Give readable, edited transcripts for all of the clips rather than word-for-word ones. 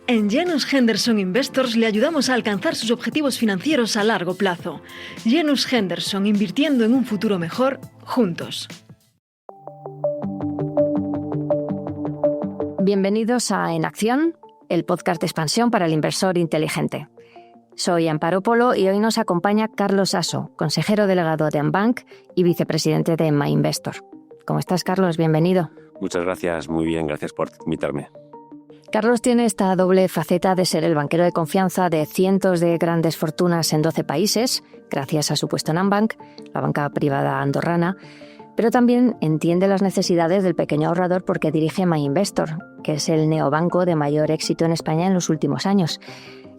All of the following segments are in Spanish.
En Janus Henderson Investors le ayudamos a alcanzar sus objetivos financieros a largo plazo. Janus Henderson, invirtiendo en un futuro mejor, juntos. Bienvenidos a En Acción, el podcast de expansión para el inversor inteligente. Soy Amparo Polo y hoy nos acompaña Carlos Aso, consejero delegado de Ambank y vicepresidente de MyInvestor. ¿Cómo estás, Carlos? Bienvenido. Muchas gracias, muy bien, gracias por invitarme. Carlos tiene esta doble faceta de ser el banquero de confianza de cientos de grandes fortunas en 12 países, gracias a su puesto en Ambank, la banca privada andorrana, pero también entiende las necesidades del pequeño ahorrador porque dirige MyInvestor, que es el neobanco de mayor éxito en España en los últimos años.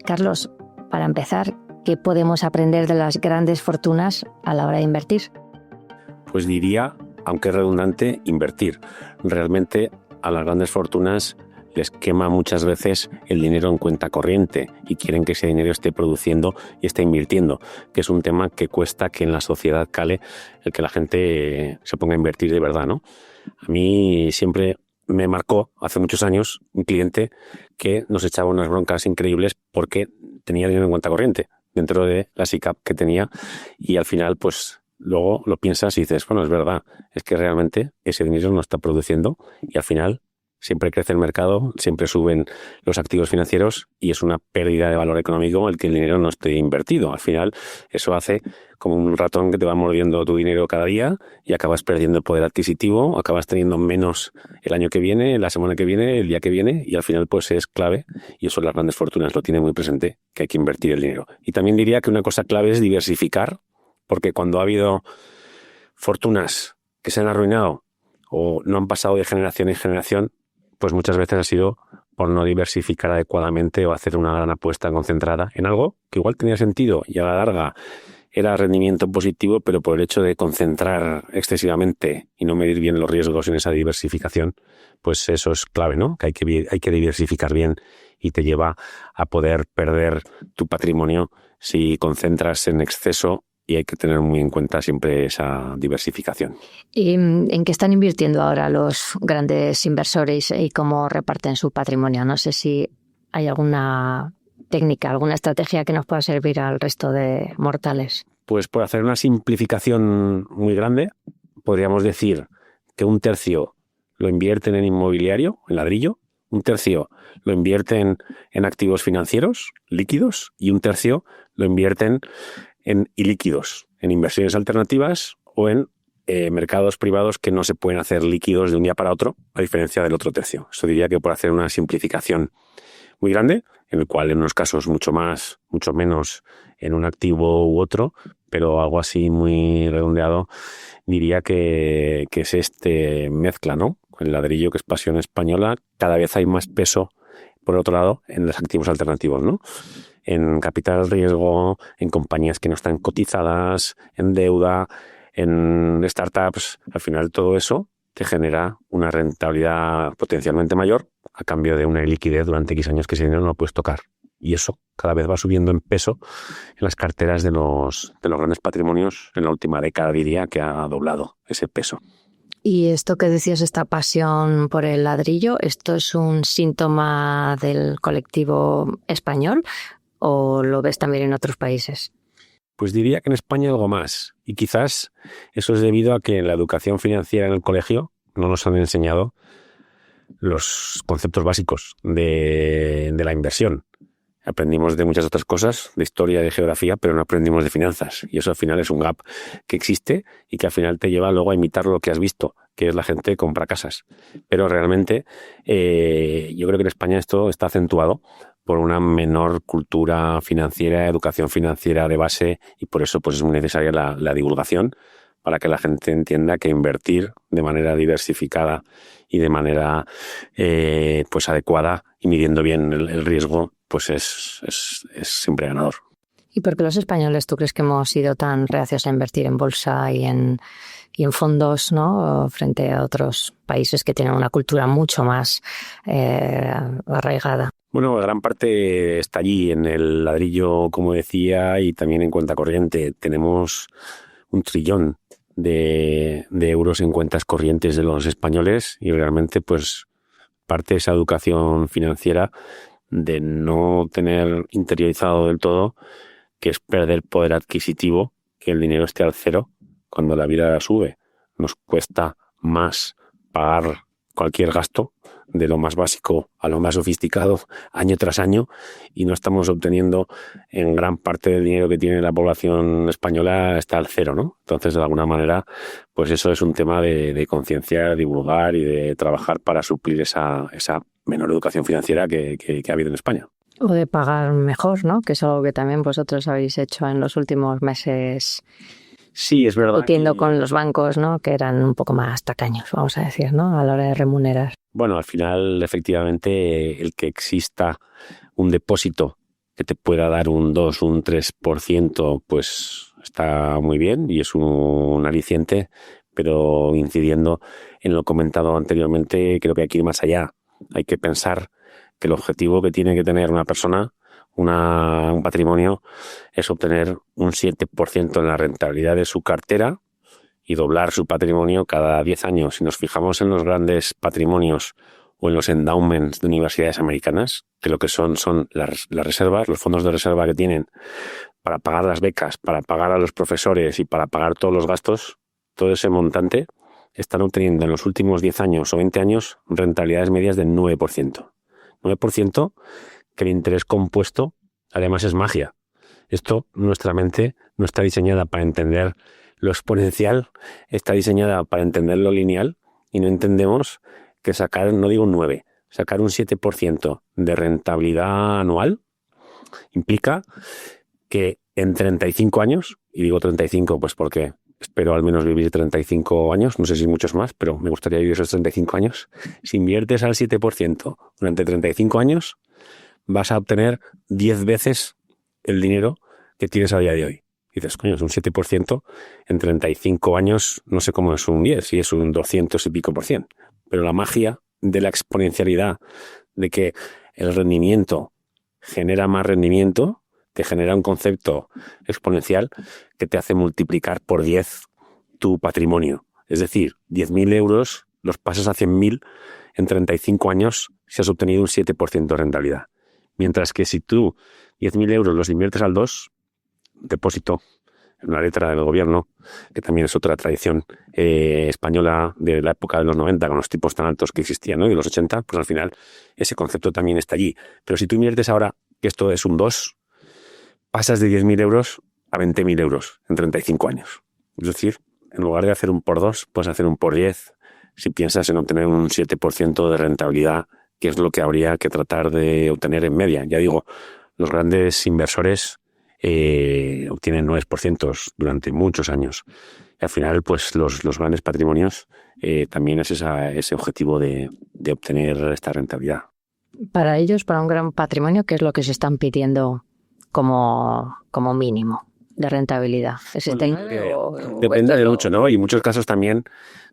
Carlos, para empezar, ¿qué podemos aprender de las grandes fortunas a la hora de invertir? Pues diría, aunque es redundante, invertir. Realmente a las grandes fortunas les quema muchas veces el dinero en cuenta corriente y quieren que ese dinero esté produciendo y esté invirtiendo, que es un tema que cuesta que en la sociedad cale el que la gente se ponga a invertir de verdad, ¿no? A mí siempre me marcó, hace muchos años, un cliente que nos echaba unas broncas increíbles porque tenía dinero en cuenta corriente dentro de la SICAV que tenía y al final, pues, luego lo piensas y dices, bueno, es verdad, es que realmente ese dinero no está produciendo y al final siempre crece el mercado, siempre suben los activos financieros y es una pérdida de valor económico el que el dinero no esté invertido. Al final eso hace como un ratón que te va mordiendo tu dinero cada día y acabas perdiendo el poder adquisitivo, acabas teniendo menos el año que viene, la semana que viene, el día que viene y al final pues es clave y eso las grandes fortunas lo tienen muy presente, que hay que invertir el dinero. Y también diría que una cosa clave es diversificar, porque cuando ha habido fortunas que se han arruinado o no han pasado de generación en generación, pues muchas veces ha sido por no diversificar adecuadamente o hacer una gran apuesta concentrada en algo que igual tenía sentido y a la larga era rendimiento positivo, pero por el hecho de concentrar excesivamente y no medir bien los riesgos en esa diversificación, pues eso es clave, ¿no? Que hay que diversificar bien y te lleva a poder perder tu patrimonio si concentras en exceso. Y hay que tener muy en cuenta siempre esa diversificación. ¿Y en qué están invirtiendo ahora los grandes inversores y cómo reparten su patrimonio? No sé si hay alguna técnica, alguna estrategia que nos pueda servir al resto de mortales. Pues por hacer una simplificación muy grande, podríamos decir que un tercio lo invierten en inmobiliario, en ladrillo, un tercio lo invierten en activos financieros líquidos y un tercio lo invierten en ilíquidos, en inversiones alternativas o en mercados privados que no se pueden hacer líquidos de un día para otro, a diferencia del otro tercio. Eso diría que por hacer una simplificación muy grande, en el cual en unos casos mucho menos en un activo u otro, pero algo así muy redondeado, diría que es mezcla, ¿no? El ladrillo, que es pasión española, cada vez hay más peso, por otro lado, en los activos alternativos, ¿no? En capital riesgo, en compañías que no están cotizadas, en deuda, en startups. Al final todo eso te genera una rentabilidad potencialmente mayor a cambio de una liquidez durante X años que ese dinero no lo puedes tocar. Y eso cada vez va subiendo en peso en las carteras de los grandes patrimonios. En la última década diría que ha doblado ese peso. Y esto que decías, esta pasión por el ladrillo, ¿esto es un síntoma del colectivo español o lo ves también en otros países? Pues diría que en España algo más. Y quizás eso es debido a que en la educación financiera en el colegio no nos han enseñado los conceptos básicos de la inversión. Aprendimos de muchas otras cosas, de historia, de geografía, pero no aprendimos de finanzas. Y eso al final es un gap que existe y que al final te lleva luego a imitar lo que has visto, que es la gente que compra casas. Pero realmente yo creo que en España esto está acentuado por una menor cultura financiera, educación financiera de base y por eso pues es muy necesaria la divulgación para que la gente entienda que invertir de manera diversificada y de manera pues adecuada y midiendo bien el riesgo pues es siempre ganador. ¿Y por qué los españoles tú crees que hemos sido tan reacios a invertir en bolsa y en fondos, ¿no? Frente a otros países que tienen una cultura mucho más arraigada? Bueno, gran parte está allí en el ladrillo, como decía, y también en cuenta corriente. Tenemos 1 trillón de euros en cuentas corrientes de los españoles y realmente pues parte de esa educación financiera de no tener interiorizado del todo que es perder poder adquisitivo, que el dinero esté al cero cuando la vida sube. Nos cuesta más pagar cualquier gasto, de lo más básico a lo más sofisticado, año tras año, y no estamos obteniendo en gran parte del dinero que tiene la población española está al cero, ¿no? Entonces, de alguna manera, pues eso es un tema de conciencia, divulgar y de trabajar para suplir esa menor educación financiera que ha habido en España. O de pagar mejor, ¿no? Que es algo que también vosotros habéis hecho en los últimos meses. Sí, es verdad. Discutiendo con los bancos, ¿no? Que eran un poco más tacaños, vamos a decir, ¿no? A la hora de remunerar. Bueno, al final, efectivamente, el que exista un depósito que te pueda dar un 2, un 3%, pues está muy bien y es un aliciente, pero incidiendo en lo comentado anteriormente, creo que hay que ir más allá. Hay que pensar que el objetivo que tiene que tener una persona, un patrimonio, es obtener un 7% en la rentabilidad de su cartera y doblar su patrimonio cada 10 años. Si nos fijamos en los grandes patrimonios o en los endowments de universidades americanas, que lo que son las reservas, los fondos de reserva que tienen para pagar las becas, para pagar a los profesores y para pagar todos los gastos, todo ese montante están obteniendo en los últimos 10 años o 20 años rentabilidades medias del 9%. 9% que el interés compuesto además es magia. Esto, nuestra mente no está diseñada para entender lo exponencial, está diseñada para entender lo lineal y no entendemos que sacar, no digo un 9, sacar un 7% de rentabilidad anual implica que en 35 años, y digo 35 pues porque espero al menos vivir 35 años, no sé si muchos más, pero me gustaría vivir esos 35 años. Si inviertes al 7% durante 35 años, vas a obtener 10 veces el dinero que tienes a día de hoy. Y dices, coño, es un 7%, en 35 años no sé cómo es un 10, si es un 200 y pico %. Pero la magia de la exponencialidad, de que el rendimiento genera más rendimiento, te genera un concepto exponencial que te hace multiplicar por 10 tu patrimonio. Es decir, 10.000 euros los pasas a 100.000 en 35 años si has obtenido un 7% de rentabilidad. Mientras que si tú 10.000 euros los inviertes al 2%, depósito en una letra del gobierno, que también es otra tradición española de la época de los 90, con los tipos tan altos que existían, ¿no? Y de los 80, pues al final ese concepto también está allí. Pero si tú inviertes ahora, que esto es un 2%, pasas de 10.000 euros a 20.000 euros en 35 años. Es decir, en lugar de hacer un por 2, puedes hacer un por 10 si piensas en obtener un 7% de rentabilidad, que es lo que habría que tratar de obtener en media. Ya digo, los grandes inversores obtienen 9% durante muchos años. Y al final, pues los grandes patrimonios también es ese objetivo de obtener esta rentabilidad. Para ellos, para un gran patrimonio, ¿qué es lo que se están pidiendo como mínimo de rentabilidad? ¿Es depende de mucho, ¿no? Y en muchos casos también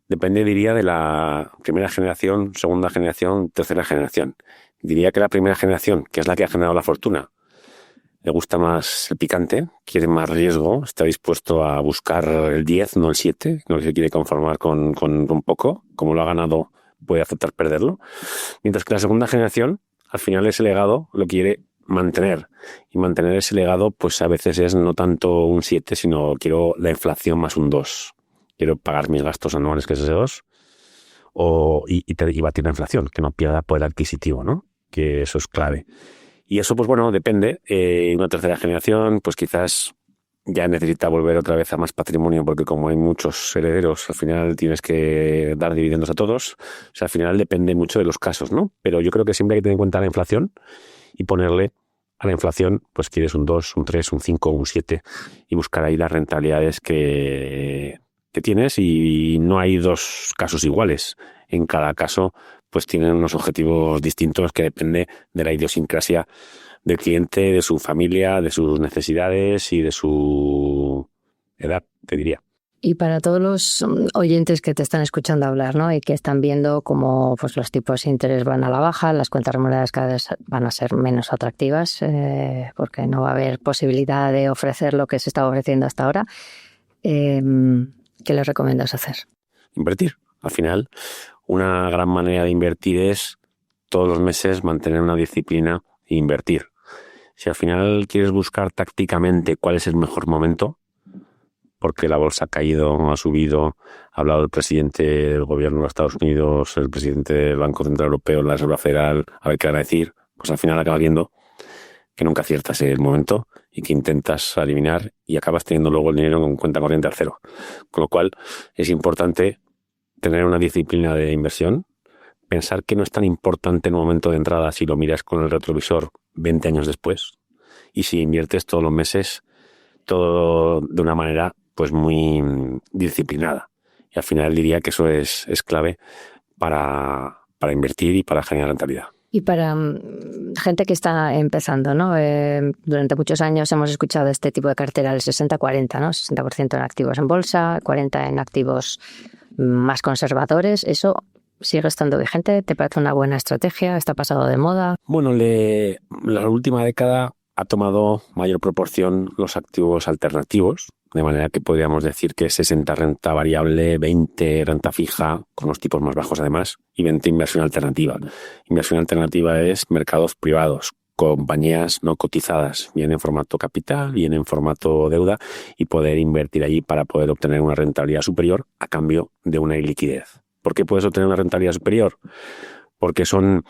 depende, diría, de la primera generación, segunda generación, tercera generación. Diría que la primera generación, que es la que ha generado la fortuna, le gusta más el picante, quiere más riesgo, está dispuesto a buscar el 10, no el 7, no se quiere conformar con poco, como lo ha ganado puede aceptar perderlo. Mientras que la segunda generación, al final ese legado lo quiere mantener. Y mantener ese legado, pues a veces es no tanto un 7, sino quiero la inflación más un 2. Quiero pagar mis gastos anuales, que es ese 2, y batir la inflación, que no pierda poder adquisitivo, ¿no? Que eso es clave. Y eso, pues bueno, depende. Una tercera generación, pues quizás ya necesita volver otra vez a más patrimonio, porque como hay muchos herederos, al final tienes que dar dividendos a todos. O sea, al final depende mucho de los casos, ¿no? Pero yo creo que siempre hay que tener en cuenta la inflación y ponerle a la inflación, pues quieres un 2, un 3, un 5, un 7 y buscar ahí las rentabilidades que tienes, y no hay dos casos iguales. En cada caso, pues tienen unos objetivos distintos que depende de la idiosincrasia del cliente, de su familia, de sus necesidades y de su edad, te diría. Y para todos los oyentes que te están escuchando hablar, ¿no? Y que están viendo cómo pues, los tipos de interés van a la baja, las cuentas remuneradas cada vez van a ser menos atractivas, porque no va a haber posibilidad de ofrecer lo que se estaba ofreciendo hasta ahora, ¿qué les recomiendas hacer? Invertir. Al final, una gran manera de invertir es todos los meses mantener una disciplina e invertir. Si al final quieres buscar tácticamente cuál es el mejor momento, porque la bolsa ha caído, ha subido, ha hablado el presidente del gobierno de Estados Unidos, el presidente del Banco Central Europeo, la Reserva Federal, a ver qué van a decir, pues al final acabas viendo que nunca aciertas el momento y que intentas adivinar y acabas teniendo luego el dinero en cuenta corriente al cero. Con lo cual es importante tener una disciplina de inversión, pensar que no es tan importante el momento de entrada si lo miras con el retrovisor 20 años después, y si inviertes todos los meses, todo de una manera pues muy disciplinada. Y al final diría que eso es clave para invertir y para generar rentabilidad. Y para gente que está empezando, ¿no? Durante muchos años hemos escuchado este tipo de cartera, el 60-40, ¿no? 60% en activos en bolsa, 40% en activos más conservadores. ¿Eso sigue estando vigente? ¿Te parece una buena estrategia? ¿Está pasado de moda? Bueno, la última década ha tomado mayor proporción los activos alternativos, de manera que podríamos decir que 60 renta variable, 20 renta fija, con los tipos más bajos además, y 20 inversión alternativa. Inversión alternativa es mercados privados, compañías no cotizadas, bien en formato capital, bien en formato deuda, y poder invertir allí para poder obtener una rentabilidad superior a cambio de una liquidez. ¿Por qué puedes obtener una rentabilidad superior? Porque son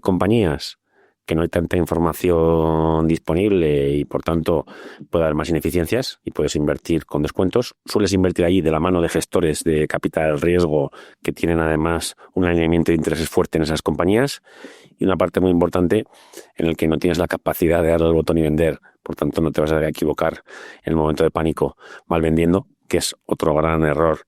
compañías que no hay tanta información disponible y por tanto puede haber más ineficiencias y puedes invertir con descuentos. Sueles invertir allí de la mano de gestores de capital riesgo que tienen además un alineamiento de intereses fuerte en esas compañías, y una parte muy importante en el que no tienes la capacidad de darle al botón y vender, por tanto no te vas a equivocar en el momento de pánico mal vendiendo, que es otro gran error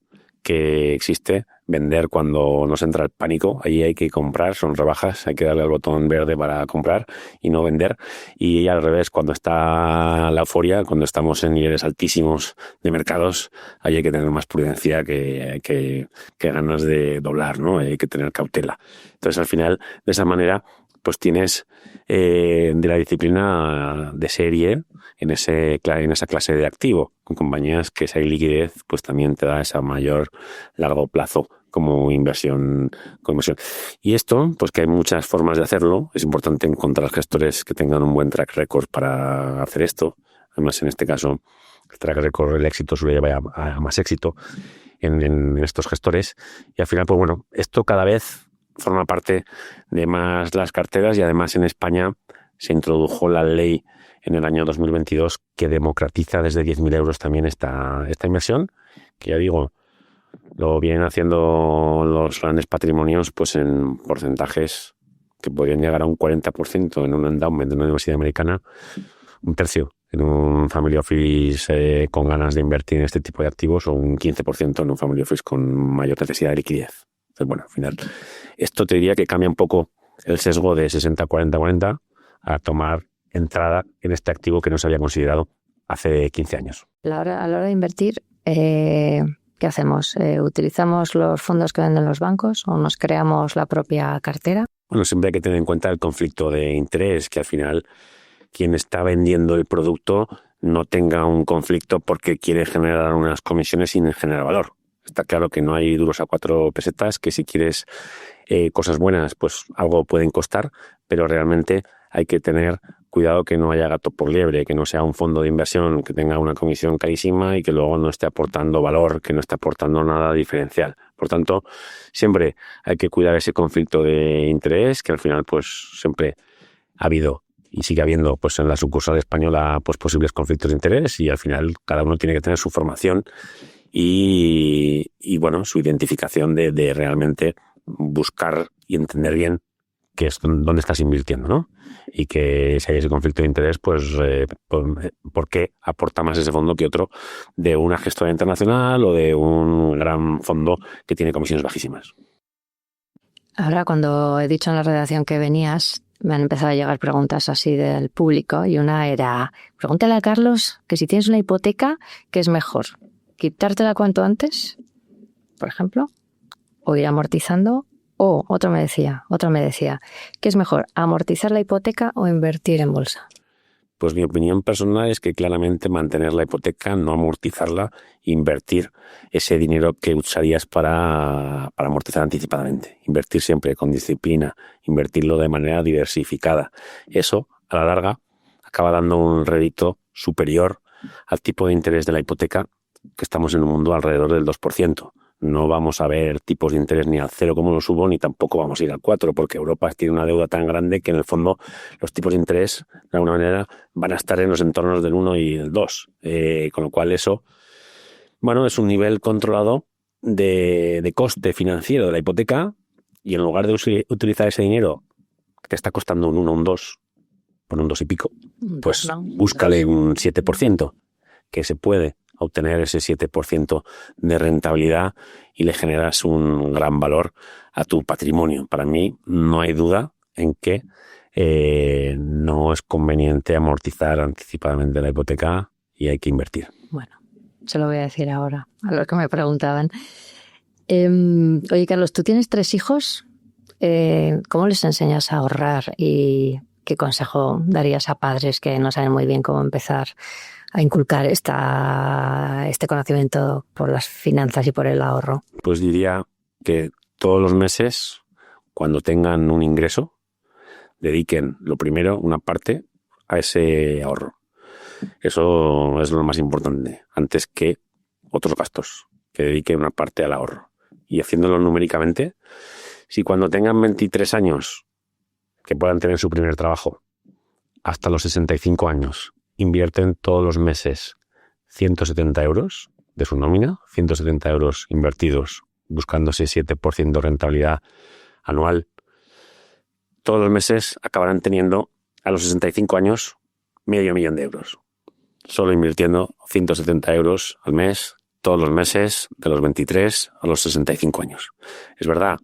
que existe. Vender cuando nos entra el pánico, ahí hay que comprar, son rebajas, hay que darle al botón verde para comprar y no vender. Y al revés, cuando está la euforia, cuando estamos en niveles altísimos de mercados, ahí hay que tener más prudencia que ganas de doblar, ¿no? Hay que tener cautela. Entonces, al final, de esa manera, pues tienes de la disciplina de serie en esa clase de activo. Con compañías que esa liquidez pues también te da esa mayor largo plazo como inversión. Y esto, pues que hay muchas formas de hacerlo. Es importante encontrar gestores que tengan un buen track record para hacer esto. Además, en este caso, el track record, el éxito suele llevar a más éxito en estos gestores. Y al final, pues bueno, esto cada vez forma parte de más las carteras, y además en España se introdujo la ley en el año 2022 que democratiza desde 10.000 euros también esta inversión, que ya digo, lo vienen haciendo los grandes patrimonios pues en porcentajes que podrían llegar a un 40% en un endowment de una universidad americana, un tercio en un family office con ganas de invertir en este tipo de activos, o un 15% en un family office con mayor necesidad de liquidez. Entonces, bueno, al final, esto te diría que cambia un poco el sesgo de 60-40-40 a tomar entrada en este activo que no se había considerado hace 15 años. A la hora de invertir, ¿qué hacemos? ¿Utilizamos los fondos que venden los bancos o nos creamos la propia cartera? Bueno, siempre hay que tener en cuenta el conflicto de interés, que al final quien está vendiendo el producto no tenga un conflicto porque quiere generar unas comisiones sin generar valor. Está claro que no hay duros a 4 pesetas, que si quieres cosas buenas, pues algo pueden costar, pero realmente hay que tener cuidado que no haya gato por liebre, que no sea un fondo de inversión que tenga una comisión carísima y que luego no esté aportando valor, que no esté aportando nada diferencial. Por tanto, siempre hay que cuidar ese conflicto de interés, que al final pues siempre ha habido y sigue habiendo pues en la sucursal española pues posibles conflictos de interés, y al final cada uno tiene que tener su formación y bueno, su identificación de realmente buscar y entender bien qué es dónde estás invirtiendo, ¿no? Y que si hay ese conflicto de interés, pues ¿por qué aporta más ese fondo que otro de una gestora internacional o de un gran fondo que tiene comisiones bajísimas? Ahora, cuando he dicho en la redacción que venías, me han empezado a llegar preguntas así del público, y una era: pregúntale a Carlos que si tienes una hipoteca, ¿qué es mejor? ¿Quitártela cuanto antes, por ejemplo? ¿O ir amortizando? O otra me decía, ¿qué es mejor, amortizar la hipoteca o invertir en bolsa? Pues mi opinión personal es que claramente mantener la hipoteca, no amortizarla, invertir ese dinero que usarías para amortizar anticipadamente. Invertir siempre con disciplina, invertirlo de manera diversificada. Eso, a la larga, acaba dando un rédito superior al tipo de interés de la hipoteca, que estamos en un mundo alrededor del 2%. No vamos a ver tipos de interés ni al 0 como los hubo, ni tampoco vamos a ir al 4, porque Europa tiene una deuda tan grande que en el fondo los tipos de interés, de alguna manera, van a estar en los entornos del 1 y el 2. Con lo cual eso, bueno, es un nivel controlado de coste financiero de la hipoteca, y en lugar de utilizar ese dinero que te está costando un 1, un 2, por un 2 y pico, pues búscale un 7%, que se puede obtener ese 7% de rentabilidad y le generas un gran valor a tu patrimonio. Para mí no hay duda en que no es conveniente amortizar anticipadamente la hipoteca y hay que invertir. Bueno, se lo voy a decir ahora a los que me preguntaban. Oye, Carlos, ¿tú tienes 3 hijos? ¿Cómo les enseñas a ahorrar y qué consejo darías a padres que no saben muy bien cómo empezar a inculcar este conocimiento por las finanzas y por el ahorro? Pues diría que todos los meses, cuando tengan un ingreso, dediquen lo primero, una parte, a ese ahorro. Eso es lo más importante, antes que otros gastos, que dediquen una parte al ahorro. Y haciéndolo numéricamente, si cuando tengan 23 años, que puedan tener su primer trabajo, hasta los 65 años, invierten todos los meses 170 euros de su nómina, 170 euros invertidos, buscando ese 7% de rentabilidad anual, todos los meses acabarán teniendo a los 65 años $500,000 de euros. Solo invirtiendo 170 euros al mes, todos los meses, de los 23 a los 65 años. Es verdad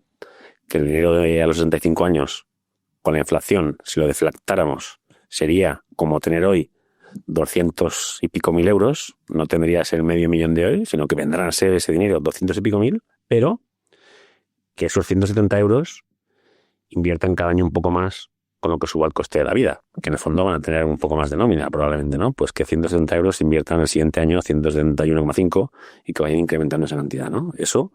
que el dinero a los 65 años, con la inflación, si lo deflactáramos, sería como tener hoy 200 y pico mil euros. No tendrías el $500,000 de hoy, sino que vendrán a ser ese dinero 200 y pico mil, pero que esos 170 euros inviertan cada año un poco más con lo que suba el coste de la vida, que en el fondo van a tener un poco más de nómina probablemente, ¿no? Pues que 170 euros inviertan el siguiente año 171,5 y que vayan incrementando esa cantidad, ¿no? Eso,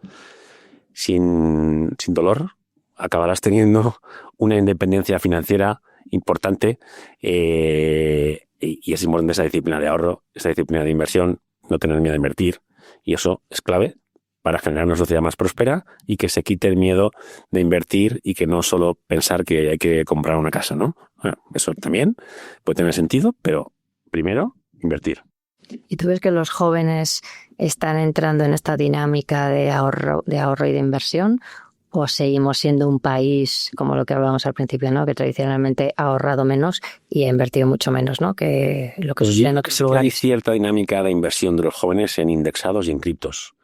sin dolor, acabarás teniendo una independencia financiera importante, y es importante esa disciplina de ahorro, esa disciplina de inversión, no tener miedo a invertir, y eso es clave para generar una sociedad más próspera y que se quite el miedo de invertir y que no solo pensar que hay que comprar una casa, ¿no? Bueno, eso también puede tener sentido, pero primero, invertir. ¿Y tú ves que los jóvenes están entrando en esta dinámica de ahorro y de inversión? ¿O seguimos siendo un país, como lo que hablábamos al principio, ¿no? Que tradicionalmente ha ahorrado menos y ha invertido mucho menos, ¿no? Que lo que sucede en otros lugares? Hay cierta dinámica de inversión de los jóvenes en indexados y en criptos.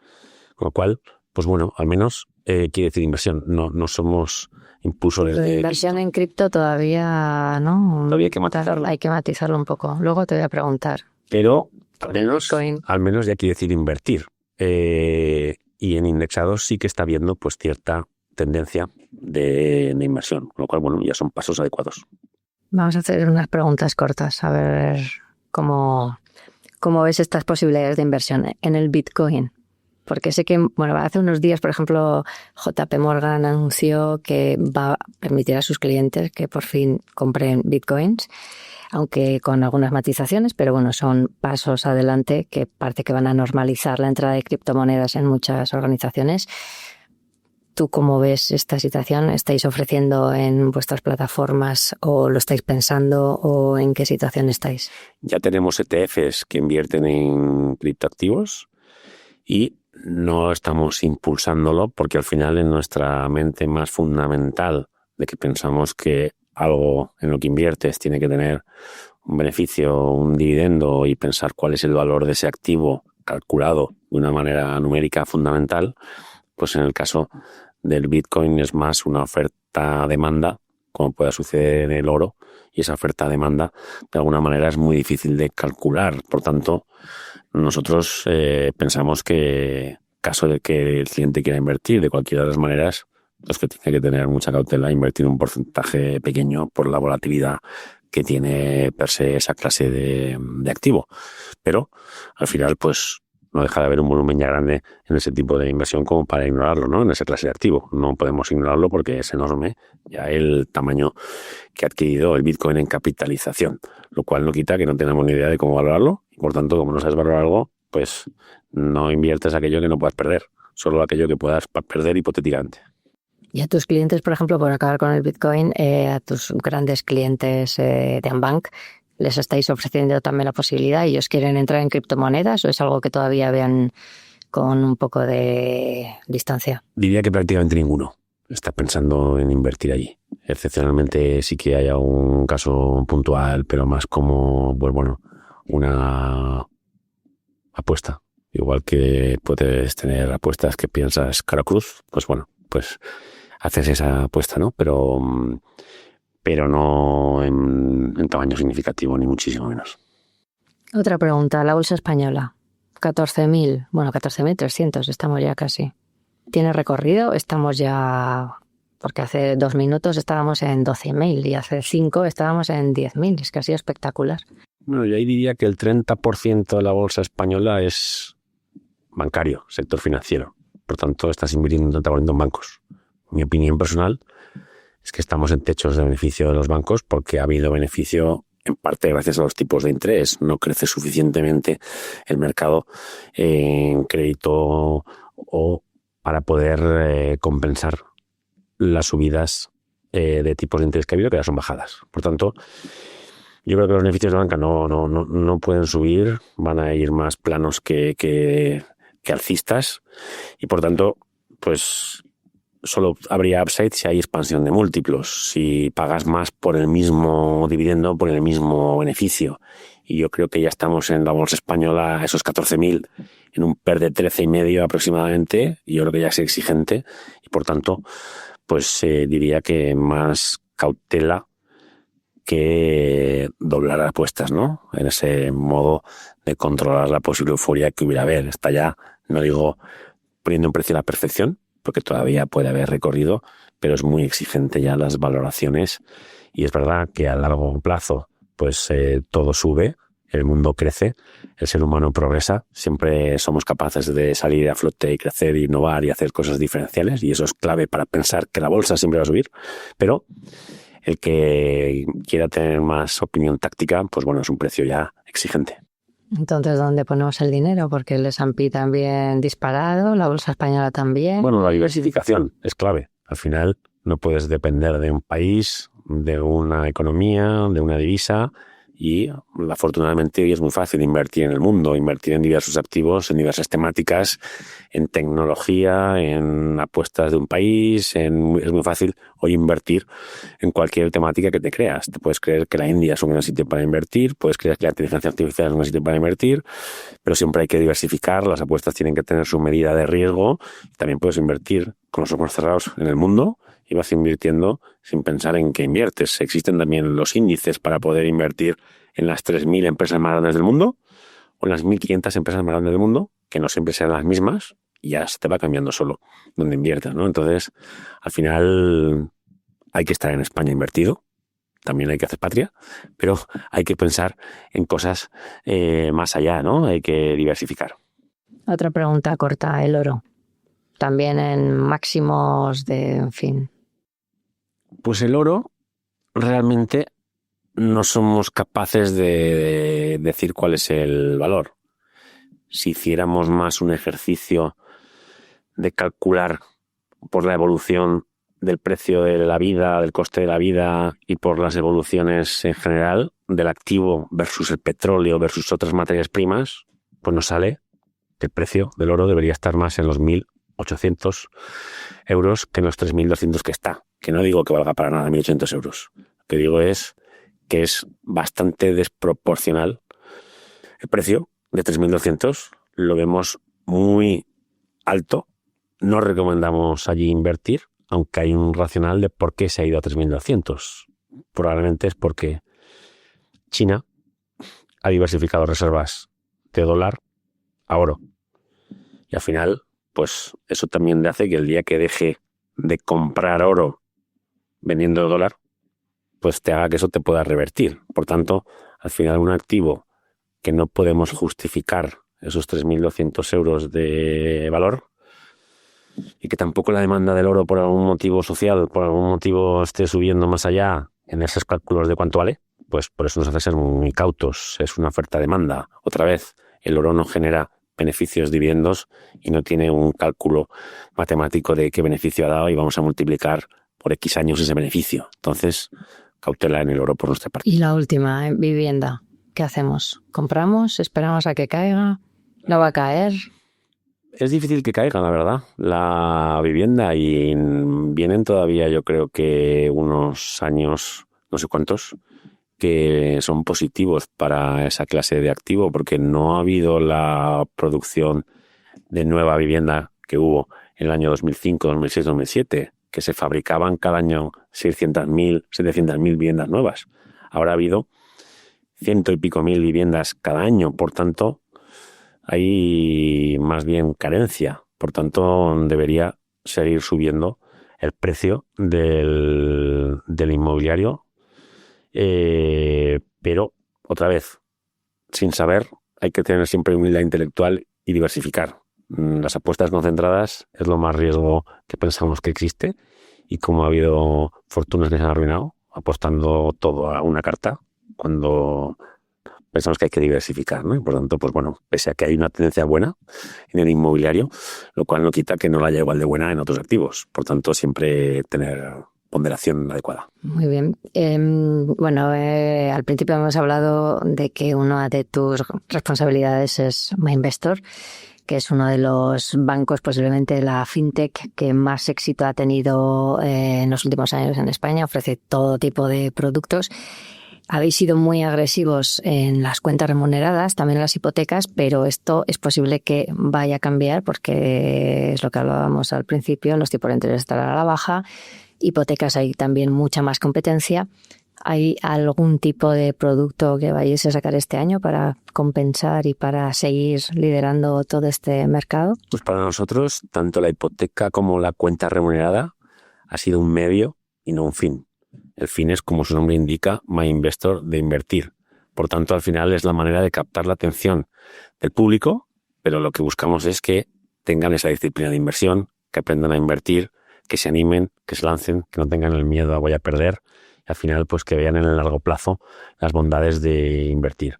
Con lo cual, pues bueno, al menos quiere decir inversión. No somos impulsores de inversión en cripto todavía, ¿no? Todavía hay que matizarlo. Hay que matizarlo un poco. Luego te voy a preguntar. Pero al menos ya quiere decir invertir. Y en indexados sí que está habiendo pues cierta tendencia de inversión. Con lo cual, bueno, ya son pasos adecuados. Vamos a hacer unas preguntas cortas, a ver cómo ves estas posibilidades de inversión en el Bitcoin. Porque sé que, bueno, hace unos días, por ejemplo, JP Morgan anunció que va a permitir a sus clientes que por fin compren bitcoins, aunque con algunas matizaciones, pero bueno, son pasos adelante que parece que van a normalizar la entrada de criptomonedas en muchas organizaciones. ¿Tú cómo ves esta situación? ¿Estáis ofreciendo en vuestras plataformas o lo estáis pensando o en qué situación estáis? Ya tenemos ETFs que invierten en criptoactivos y no estamos impulsándolo porque al final en nuestra mente más fundamental de que pensamos que algo en lo que inviertes tiene que tener un beneficio, un dividendo y pensar cuál es el valor de ese activo calculado de una manera numérica fundamental, pues en el caso del Bitcoin es más una oferta-demanda, como pueda suceder en el oro, y esa oferta-demanda de alguna manera es muy difícil de calcular. Por tanto, nosotros pensamos que, caso de que el cliente quiera invertir de cualquiera de las maneras, pues que tiene que tener mucha cautela, invertir un porcentaje pequeño por la volatilidad que tiene per se esa clase de activo. Pero al final, pues no deja de haber un volumen ya grande en ese tipo de inversión como para ignorarlo, ¿no? En esa clase de activo. No podemos ignorarlo porque es enorme ya el tamaño que ha adquirido el Bitcoin en capitalización, lo cual no quita que no tenemos ni idea de cómo valorarlo y por tanto, como no sabes valorar algo, pues no inviertes aquello que no puedas perder, solo aquello que puedas perder hipotéticamente. Y a tus clientes, por ejemplo, por acabar con el Bitcoin, a tus grandes clientes de Ambank, ¿les estáis ofreciendo también la posibilidad? ¿Ellos quieren entrar en criptomonedas o es algo que todavía vean con un poco de distancia? Diría que prácticamente ninguno está pensando en invertir allí. Excepcionalmente sí que haya un caso puntual, pero más como, pues bueno, una apuesta. Igual que puedes tener apuestas que piensas cara cruz, pues bueno, pues haces esa apuesta, ¿no? Pero no en tamaño significativo, ni muchísimo menos. Otra pregunta, la bolsa española, 14.300, estamos ya casi. ¿Tiene recorrido? Estamos ya, porque hace 2 minutos estábamos en 12.000 y hace 5 estábamos en 10.000, es que ha sido espectacular. Bueno, yo ahí diría que el 30% de la bolsa española es bancario, sector financiero. Por tanto, estás invirtiendo en bancos. Mi opinión personal es que estamos en techos de beneficio de los bancos porque ha habido beneficio en parte gracias a los tipos de interés. No crece suficientemente el mercado en crédito o para poder compensar las subidas de tipos de interés que ha habido, que ya son bajadas. Por tanto, yo creo que los beneficios de banca no pueden subir, van a ir más planos que alcistas y por tanto, pues solo habría upside si hay expansión de múltiplos, si pagas más por el mismo dividendo, por el mismo beneficio. Y yo creo que ya estamos en la bolsa española, esos 14.000, en un PER de 13,5 aproximadamente, y yo creo que ya es exigente, y por tanto, pues diría que más cautela que doblar apuestas, ¿no? En ese modo de controlar la posible euforia que hubiera haber. Está ya, no digo poniendo un precio a la perfección, porque todavía puede haber recorrido, pero es muy exigente ya las valoraciones y es verdad que a largo plazo pues todo sube, el mundo crece, el ser humano progresa, siempre somos capaces de salir a flote y crecer, innovar y hacer cosas diferenciales y eso es clave para pensar que la bolsa siempre va a subir, pero el que quiera tener más opinión táctica, pues bueno, es un precio ya exigente. Entonces, ¿dónde ponemos el dinero? Porque el S&P también disparado, la bolsa española también. Bueno, la diversificación es clave. Al final no puedes depender de un país, de una economía, de una divisa y afortunadamente hoy es muy fácil invertir en el mundo, invertir en diversos activos, en diversas temáticas, en tecnología, en apuestas de un país, es muy fácil hoy invertir en cualquier temática que te creas. Te puedes creer que la India es un gran sitio para invertir, puedes creer que la inteligencia artificial es un gran sitio para invertir, pero siempre hay que diversificar, las apuestas tienen que tener su medida de riesgo, también puedes invertir con los ojos cerrados en el mundo y vas invirtiendo sin pensar en qué inviertes. Existen también los índices para poder invertir en las 3.000 empresas más grandes del mundo o en las 1.500 empresas más grandes del mundo, que no siempre sean las mismas, y ya se te va cambiando solo donde inviertas, ¿no? Entonces, al final hay que estar en España invertido, también hay que hacer patria, pero hay que pensar en cosas más allá, ¿no? Hay que diversificar. Otra pregunta corta, el oro. También en máximos de, en fin. Pues el oro realmente no somos capaces de decir cuál es el valor. Si hiciéramos más un ejercicio de calcular por la evolución del precio de la vida, del coste de la vida y por las evoluciones en general del activo versus el petróleo versus otras materias primas, pues nos sale que el precio del oro debería estar más en los 1.800 euros que en los 3.200 que está. Que no digo que valga para nada 1.800 euros. Lo que digo es que es bastante desproporcional el precio de 3.200. Lo vemos muy alto. No recomendamos allí invertir, aunque hay un racional de por qué se ha ido a 3.200. Probablemente es porque China ha diversificado reservas de dólar a oro. Y al final, pues eso también le hace que el día que deje de comprar oro vendiendo dólar, pues te haga que eso te pueda revertir. Por tanto, al final un activo que no podemos justificar esos 3.200 euros de valor y que tampoco la demanda del oro por algún motivo social, por algún motivo esté subiendo más allá en esos cálculos de cuánto vale, pues por eso nos hace ser muy cautos. Es una oferta-demanda. Otra vez, el oro no genera beneficios, dividendos, y no tiene un cálculo matemático de qué beneficio ha dado y vamos a multiplicar por X años ese beneficio. Entonces, cautela en el oro por nuestra parte. Y la última, vivienda. ¿Qué hacemos? ¿Compramos? ¿Esperamos a que caiga? ¿No va a caer? Es difícil que caiga, la verdad, la vivienda, y vienen todavía, yo creo que unos años, no sé cuántos, que son positivos para esa clase de activo, porque no ha habido la producción de nueva vivienda que hubo en el año 2005, 2006, 2007, que se fabricaban cada año 600.000, 700.000 viviendas nuevas. Ahora ha habido 100 y pico mil viviendas cada año, por tanto, hay más bien carencia. Por tanto, debería seguir subiendo el precio del inmobiliario. Pero, otra vez, sin saber, hay que tener siempre humildad intelectual y diversificar. Las apuestas concentradas es lo más riesgo que pensamos que existe, y como ha habido fortunas que se han arruinado apostando todo a una carta, cuando pensamos que hay que diversificar, ¿no? Y por tanto, pues bueno, pese a que hay una tendencia buena en el inmobiliario, lo cual no quita que no la haya igual de buena en otros activos. Por tanto, siempre tener ponderación adecuada. Muy bien. Al principio hemos hablado de que una de tus responsabilidades es MyInvestor, que es uno de los bancos, posiblemente la fintech, que más éxito ha tenido en los últimos años en España. Ofrece todo tipo de productos. Habéis sido muy agresivos en las cuentas remuneradas, también en las hipotecas, pero esto es posible que vaya a cambiar porque es lo que hablábamos al principio, los tipos de interés están a la baja, hipotecas hay también mucha más competencia. ¿Hay algún tipo de producto que vayáis a sacar este año para compensar y para seguir liderando todo este mercado? Pues para nosotros, tanto la hipoteca como la cuenta remunerada ha sido un medio y no un fin. El fin es, como su nombre indica, MyInvestor, de invertir. Por tanto, al final es la manera de captar la atención del público, pero lo que buscamos es que tengan esa disciplina de inversión, que aprendan a invertir, que se animen, que se lancen, que no tengan el miedo a voy a perder, y al final pues que vean en el largo plazo las bondades de invertir.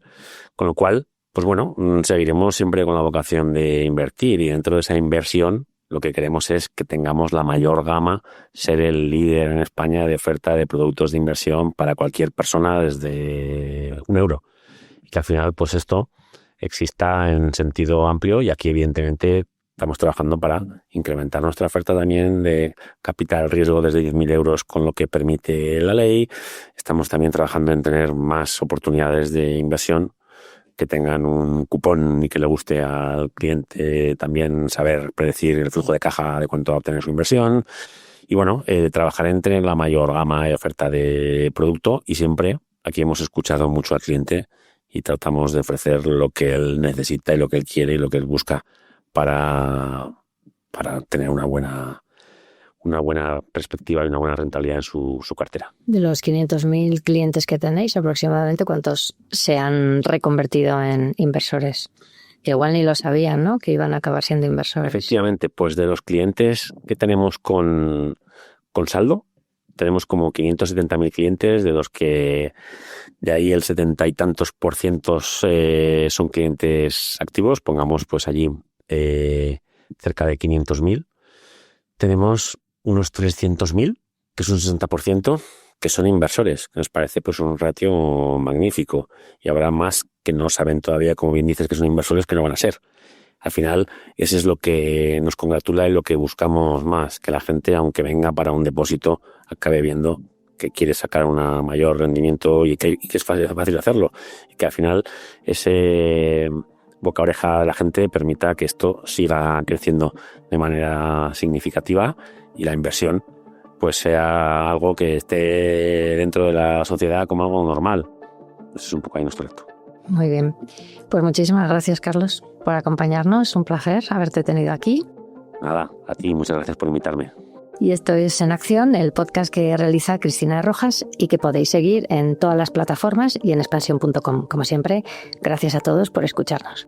Con lo cual, pues bueno, seguiremos siempre con la vocación de invertir, y dentro de esa inversión lo que queremos es que tengamos la mayor gama, ser el líder en España de oferta de productos de inversión para cualquier persona desde €1. Y que al final pues esto exista en sentido amplio, y aquí evidentemente estamos trabajando para incrementar nuestra oferta también de capital riesgo desde 10.000 euros con lo que permite la ley. Estamos también trabajando en tener más oportunidades de inversión que tengan un cupón y que le guste al cliente también saber predecir el flujo de caja de cuánto va a obtener su inversión. Y bueno, trabajar en tener la mayor gama de oferta de producto, y siempre aquí hemos escuchado mucho al cliente y tratamos de ofrecer lo que él necesita y lo que él quiere y lo que él busca para tener una buena perspectiva y una buena rentabilidad en su cartera. De los 500.000 clientes que tenéis, aproximadamente, ¿cuántos se han reconvertido en inversores? Que igual ni lo sabían, ¿no?, que iban a acabar siendo inversores. Efectivamente, pues de los clientes que tenemos con saldo, tenemos como 570.000 clientes, de los que de ahí el 70 y tantos % son clientes activos, pongamos pues allí cerca de 500.000. Tenemos unos 300.000, que es un 60%, que son inversores, que nos parece pues un ratio magnífico, y habrá más que no saben todavía, como bien dices, que son inversores, que no van a ser. Al final, ese es lo que nos congratula y lo que buscamos más, que la gente, aunque venga para un depósito, acabe viendo que quiere sacar un mayor rendimiento y que es fácil hacerlo, y que al final ese boca a oreja de la gente permita que esto siga creciendo de manera significativa y la inversión pues sea algo que esté dentro de la sociedad como algo normal. Eso es un poco ahí nuestro reto. Muy bien. Pues muchísimas gracias, Carlos, por acompañarnos. Un placer haberte tenido aquí. Nada, a ti muchas gracias por invitarme. Y esto es En Acción, el podcast que realiza Cristina Rojas y que podéis seguir en todas las plataformas y en expansión.com. Como siempre, gracias a todos por escucharnos.